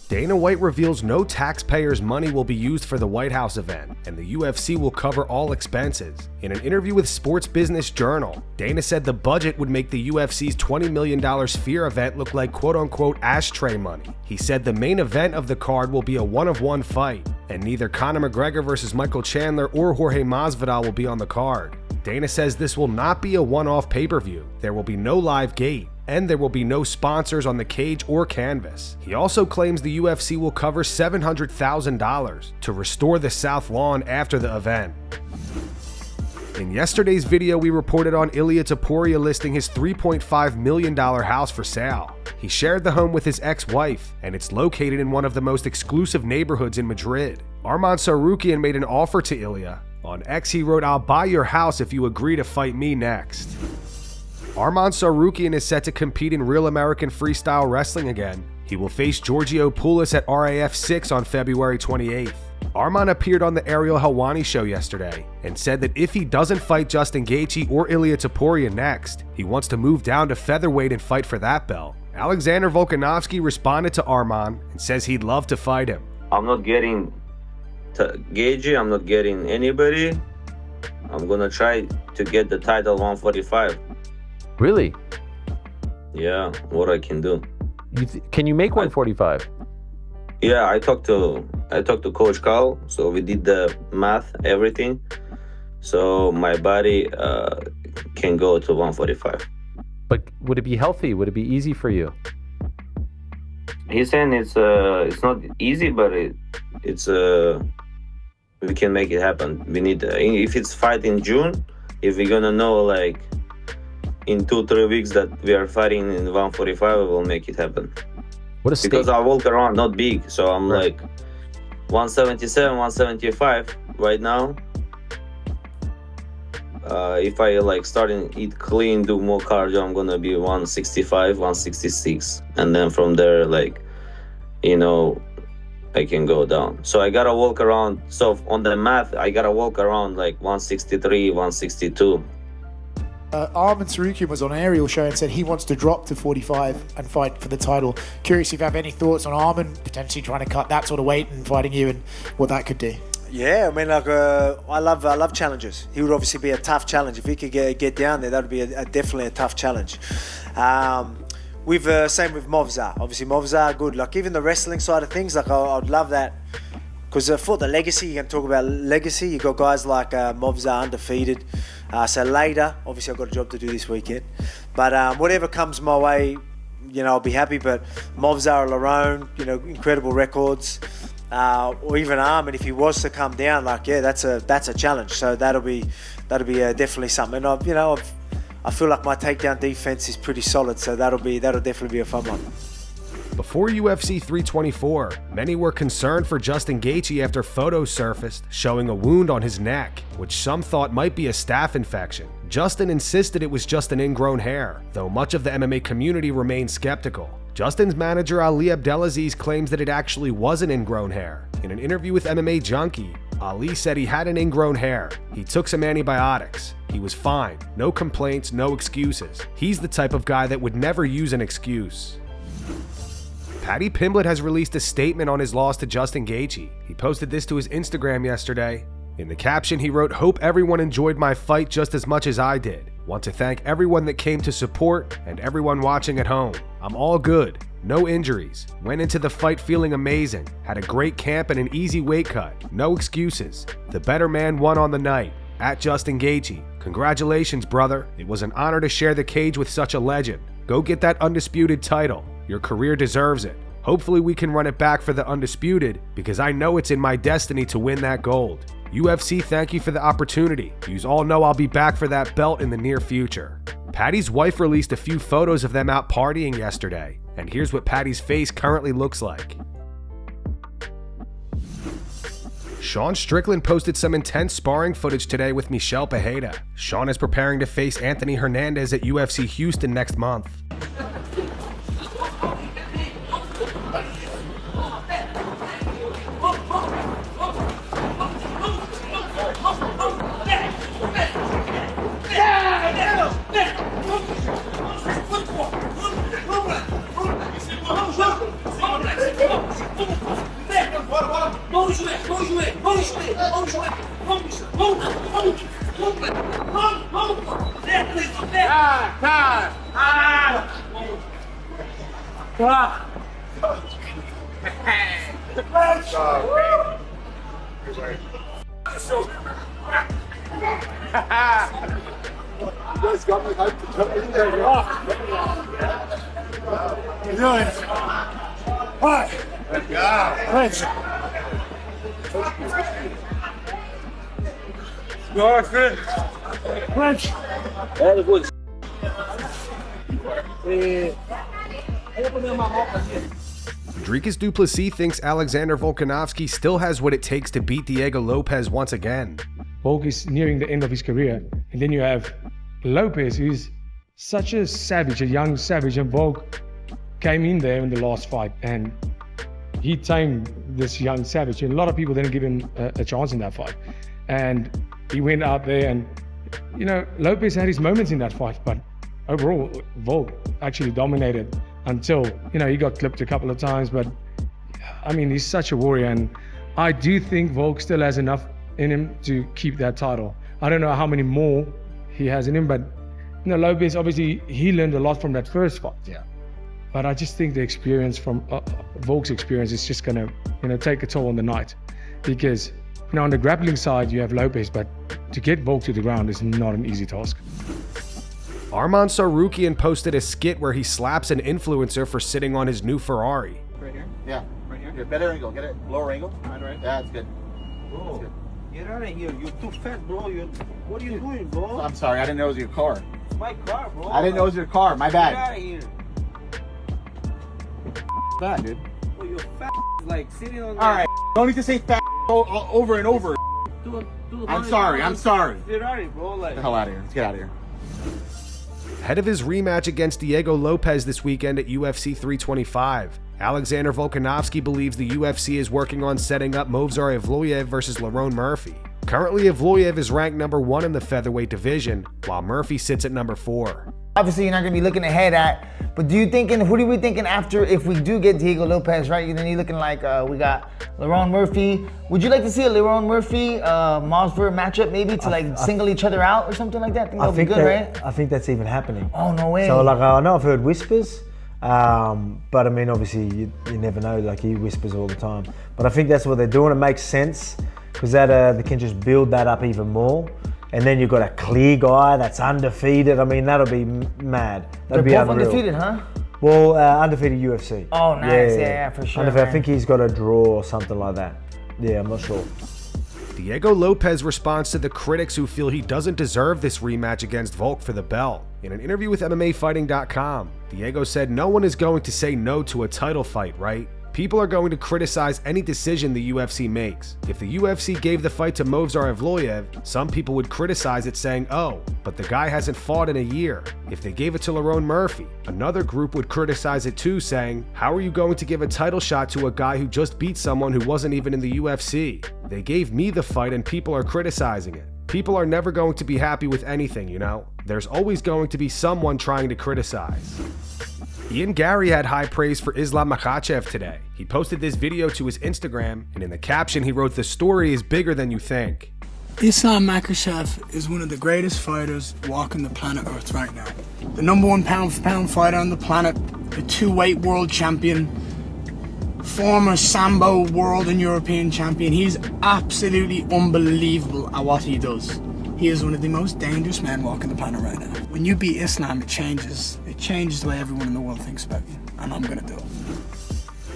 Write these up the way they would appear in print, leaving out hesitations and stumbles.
Dana White reveals no taxpayers' money will be used for the White House event, and the UFC will cover all expenses. In an interview with Sports Business Journal, Dana said the budget would make the UFC's $20 million Sphere event look like quote-unquote ashtray money. He said the main event of the card will be a one-of-one fight, and neither Conor McGregor versus Michael Chandler or Jorge Masvidal will be on the card. Dana says this will not be a one-off pay-per-view. There will be no live gate, and there will be no sponsors on the cage or canvas. He also claims the UFC will cover $700,000 to restore the South Lawn after the event. In yesterday's video, we reported on Ilia Topuria listing his $3.5 million house for sale. He shared the home with his ex-wife, and it's located in one of the most exclusive neighborhoods in Madrid. Arman Tsarukyan made an offer to Ilia. On X, he wrote, "I'll buy your house if you agree to fight me next." Arman Tsarukyan is set to compete in Real American Freestyle Wrestling again. He will face Giorgio Poulos at RAF 6 on February 28th. Arman appeared on the Ariel Helwani show yesterday and said that if he doesn't fight Justin Gaethje or Ilia Topuria next, he wants to move down to featherweight and fight for that belt. Alexander Volkanovski responded to Arman and says he'd love to fight him. I'm not getting Gaethje, I'm not getting anybody. I'm gonna try to get the title 145. Really? Yeah, what I can do. Can you make 145? Yeah, I talked to Coach Carl, so we did the math, everything. So my body can go to 145. But would it be healthy? Would it be easy for you? He's saying it's not easy, but it's we can make it happen. We need if it's fight in June, if we're gonna know like in 2-3 weeks that we are fighting in 145, we will make it happen. What a because I walk around not big, so I'm right. like 177, 175 right now. If I like starting eat clean, do more cardio, I'm gonna be 165, 166, and then from there, like, you know, I can go down. So I gotta walk around. So on the math, I gotta walk around like 163, 162. Arman Tsarukyan was on Ariel show and said he wants to drop to 45 and fight for the title. Curious if you have any thoughts on Arman potentially trying to cut that sort of weight and fighting you and what that could do. Yeah, I mean, like, I love challenges. He would obviously be a tough challenge. If he could get down there, that would be definitely a tough challenge. Same with Movsar. Obviously, Movsar, good. Like, even the wrestling side of things, like, I'd love that. Because for the legacy, you can talk about legacy. You got guys like Movsar undefeated. So later, obviously, I've got a job to do this weekend. But whatever comes my way, you know, I'll be happy. But Movsar, Lerone, you know, incredible records. Or even Arman, if he was to come down, like, yeah, that's a challenge. So that'll be definitely something. And I feel like my takedown defense is pretty solid. So that'll definitely be a fun one. Before UFC 324, many were concerned for Justin Gaethje after photos surfaced showing a wound on his neck, which some thought might be a staph infection. Justin insisted it was just an ingrown hair, though much of the MMA community remained skeptical. Justin's manager Ali Abdelaziz claims that it actually was an ingrown hair. In an interview with MMA Junkie, Ali said he had an ingrown hair. He took some antibiotics. He was fine. No complaints, no excuses. He's the type of guy that would never use an excuse. Paddy Pimblett has released a statement on his loss to Justin Gaethje. He posted this to his Instagram yesterday. In the caption, he wrote, "Hope everyone enjoyed my fight just as much as I did. Want to thank everyone that came to support and everyone watching at home. I'm all good. No injuries. Went into the fight feeling amazing. Had a great camp and an easy weight cut. No excuses. The better man won on the night. At Justin Gaethje. Congratulations, brother. It was an honor to share the cage with such a legend. Go get that undisputed title. Your career deserves it. Hopefully we can run it back for the undisputed because I know it's in my destiny to win that gold. UFC, thank you for the opportunity. Yous all know I'll be back for that belt in the near future." Paddy's wife released a few photos of them out partying yesterday, and here's what Paddy's face currently looks like. Sean Strickland posted some intense sparring footage today with Michel Pereira. Sean is preparing to face Anthony Hernandez at UFC Houston next month. Let's go. What? Clinch. Go, clinch. Very good. Dricus Du Plessis thinks Alexander Volkanovski still has what it takes to beat Diego Lopes once again. Volk is nearing the end of his career. And then you have Lopes, who's such a savage, a young savage. And Volk came in there in the last fight and he tamed this young savage. And a lot of people didn't give him a chance in that fight. And he went out there and, you know, Lopes had his moments in that fight, but overall, Volk actually dominated until, you know, he got clipped a couple of times. But I mean, he's such a warrior. And I do think Volk still has enough in him to keep that title. I don't know how many more he has in him, but you know, Lopes, obviously he learned a lot from that first fight. Yeah. But I just think the experience from Volk's experience is just gonna, you know, take a toll on the night, because you know, on the grappling side you have Lopes, but to get Volk to the ground is not an easy task. Arman Tsarukyan posted a skit where he slaps an influencer for sitting on his new Ferrari. Right here? Yeah. Right here? Get better angle. Get it. Lower angle. Right. Yeah, that's good. Bro, That's good. get out of here. You're too fat, bro. What are you doing, bro? I'm sorry. I didn't know it was your car. It's my car, bro. I didn't know it was your car. My Get bad. out of here. Bad, dude. Bro, you're fat, like sitting on All right. Don't need to say fat over and over. I'm sorry. I'm sorry. Ferrari, bro. Like, Get the hell out of here. Let's get out of here. Ahead of his rematch against Diego Lopes this weekend at UFC 325, Alexander Volkanovski believes the UFC is working on setting up Movsar Evloev versus Lerone Murphy. Currently, Evloev is ranked #1 in the featherweight division, while Murphy sits at #4. Obviously, you're not going to be looking ahead at, but what are we thinking after if we do get Diego Lopes, right? Then you're looking like we got Lerone Murphy. Would you like to see a Lerone Murphy Movsar matchup maybe to single each other out or something like that? I think that would be good, right? I think that's even happening. Oh, no way. So like, I know I've heard whispers, but I mean, obviously you never know, like he whispers all the time. But I think that's what they're doing. It makes sense because they can just build that up even more. And then you've got a clear guy that's undefeated. I mean, that'll be mad. That'll be They're both unreal. undefeated, huh? Well, undefeated UFC. Oh, nice. Yeah, for sure. Undefeated. I think he's got a draw or something like that. Yeah, I'm not sure. Diego Lopes responds to the critics who feel he doesn't deserve this rematch against Volk for the belt. In an interview with MMAfighting.com, Diego said no one is going to say no to a title fight, right? People are going to criticize any decision the UFC makes. If the UFC gave the fight to Movsar Evloev, some people would criticize it saying, oh, but the guy hasn't fought in a year. If they gave it to Lerone Murphy, another group would criticize it too, saying, how are you going to give a title shot to a guy who just beat someone who wasn't even in the UFC? They gave me the fight and people are criticizing it. People are never going to be happy with anything, you know? There's always going to be someone trying to criticize. Garry had high praise for Islam Makhachev today. He posted this video to his Instagram, and in the caption he wrote, "The story is bigger than you think." Islam Makhachev is one of the greatest fighters walking the planet Earth right now. The #1 pound-for-pound fighter on the planet, the 2-weight world champion, former Sambo world and European champion. He's absolutely unbelievable at what he does. He is one of the most dangerous men walking the planet right now. When you beat Islam, it changes the way everyone in the world thinks about you, and I'm gonna do it.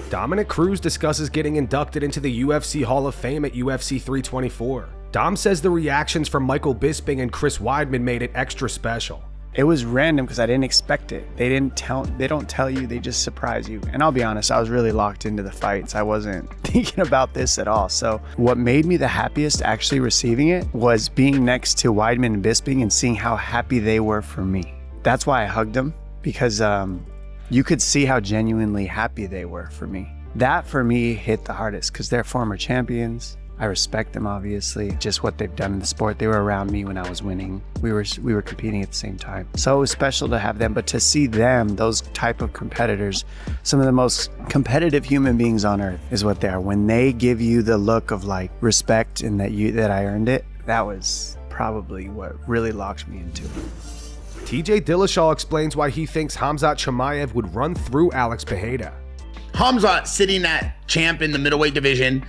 Dominick Cruz discusses getting inducted into the UFC Hall of Fame at UFC 324. Dom says the reactions from Michael Bisping and Chris Weidman made it extra special. It was random because I didn't expect it. They don't tell you, they just surprise you. And I'll be honest, I was really locked into the fights. I wasn't thinking about this at all. So what made me the happiest actually receiving it was being next to Weidman and Bisping and seeing how happy they were for me. That's why I hugged them, because you could see how genuinely happy they were for me. That for me hit the hardest because they're former champions. I respect them, obviously, just what they've done in the sport. They were around me when I was winning. We were competing at the same time. So it was special to have them, but to see them, those type of competitors, some of the most competitive human beings on earth is what they are. When they give you the look of like respect and that I earned it, that was probably what really locked me into it. TJ Dillashaw explains why he thinks Khamzat Chimaev would run through Alex Pereira. Khamzat sitting at champ in the middleweight division.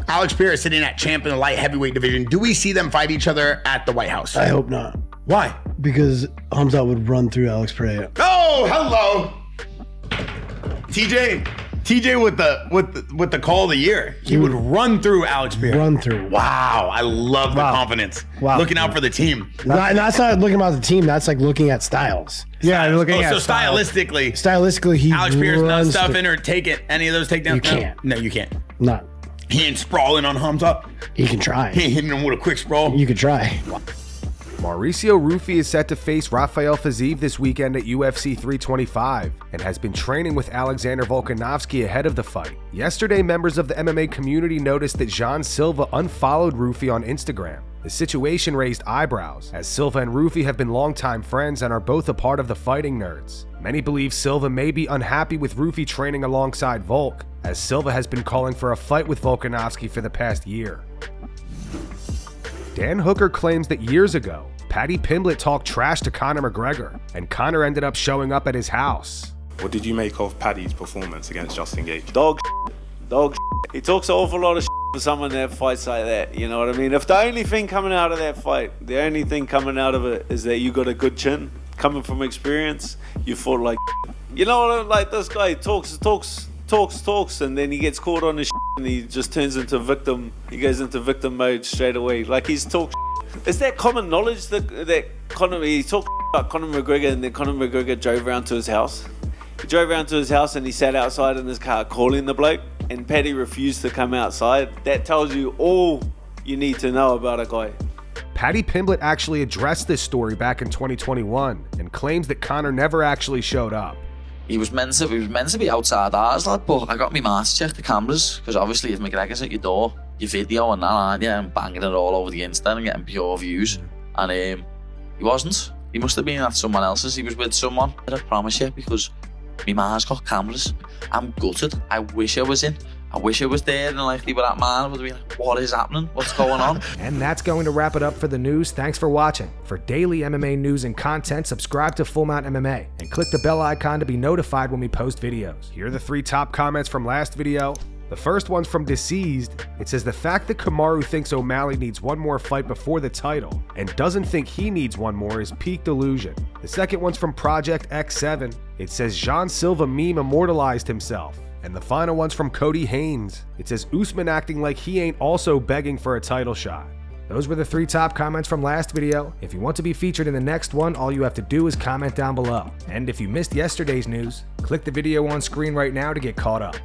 Alex Pereira sitting at champ in the light heavyweight division. Do we see them fight each other at the White House? I hope not. Why? Because Khamzat would run through Alex Pereira. Oh, hello. TJ with the call of the year. He would run through Alex Pereira. Run through. Wow, I love the confidence. Wow. Looking out for the team. And that's not looking about the team. That's like looking at styles. Yeah, looking at stylistically. Stylistically, he Alex Pereira's not runs stuffing or taking any of those takedowns. You can't. No, you can't. Not. He ain't sprawling on Khamzat. He can try. He ain't hitting him with a quick sprawl. You could try. Mauricio Ruffy is set to face Rafael Fiziev this weekend at UFC 325 and has been training with Alexander Volkanovski ahead of the fight. Yesterday, members of the MMA community noticed that Jean Silva unfollowed Ruffy on Instagram. The situation raised eyebrows, as Silva and Ruffy have been longtime friends and are both a part of the Fighting Nerds. Many believe Silva may be unhappy with Ruffy training alongside Volk, as Silva has been calling for a fight with Volkanovski for the past year. Dan Hooker claims that years ago, Paddy Pimblett talked trash to Conor McGregor, and Conor ended up showing up at his house. What did you make of Paddy's performance against Justin Gaethje? Dog. He talks an awful lot of for someone that fights like that, you know what I mean? If the only thing coming out of that fight, the only thing coming out of it is that you got a good chin, coming from experience, you fought like you know what I mean? Like this guy talks, and then he gets caught on his and he just turns into victim. He goes into victim mode straight away. Like he's talk. Is that common knowledge that Conor, he talked about Conor McGregor, and then Conor McGregor drove around to his house? He drove around to his house and he sat outside in his car calling the bloke, and Paddy refused to come outside. That tells you all you need to know about a guy. Paddy Pimblett actually addressed this story back in 2021 and claims that Conor never actually showed up. He was meant to be outside ours, lad, but I got my mask checked, the cameras, because obviously if McGregor's at your door, your video and that, aren't you, and banging it all over the internet and getting pure views. And he wasn't. He must have been at someone else's. He was with someone, I promise you, because my ma's got cameras. I'm gutted. I wish I was in. I wish I was there, and like people at man would be like, what is happening? What's going on? And that's going to wrap it up for the news. Thanks for watching. For daily MMA news and content, subscribe to Full Mount MMA and click the bell icon to be notified when we post videos. Here are the 3 top comments from last video. The first one's from Deceased. It says, the fact that Kamaru thinks O'Malley needs one more fight before the title and doesn't think he needs one more is peak delusion. The second one's from Project X7. It says, Jean Silva meme immortalized himself. And the final one's from Cody Haynes. It says, Usman acting like he ain't also begging for a title shot. Those were the 3 top comments from last video. If you want to be featured in the next one, all you have to do is comment down below. And if you missed yesterday's news, click the video on screen right now to get caught up.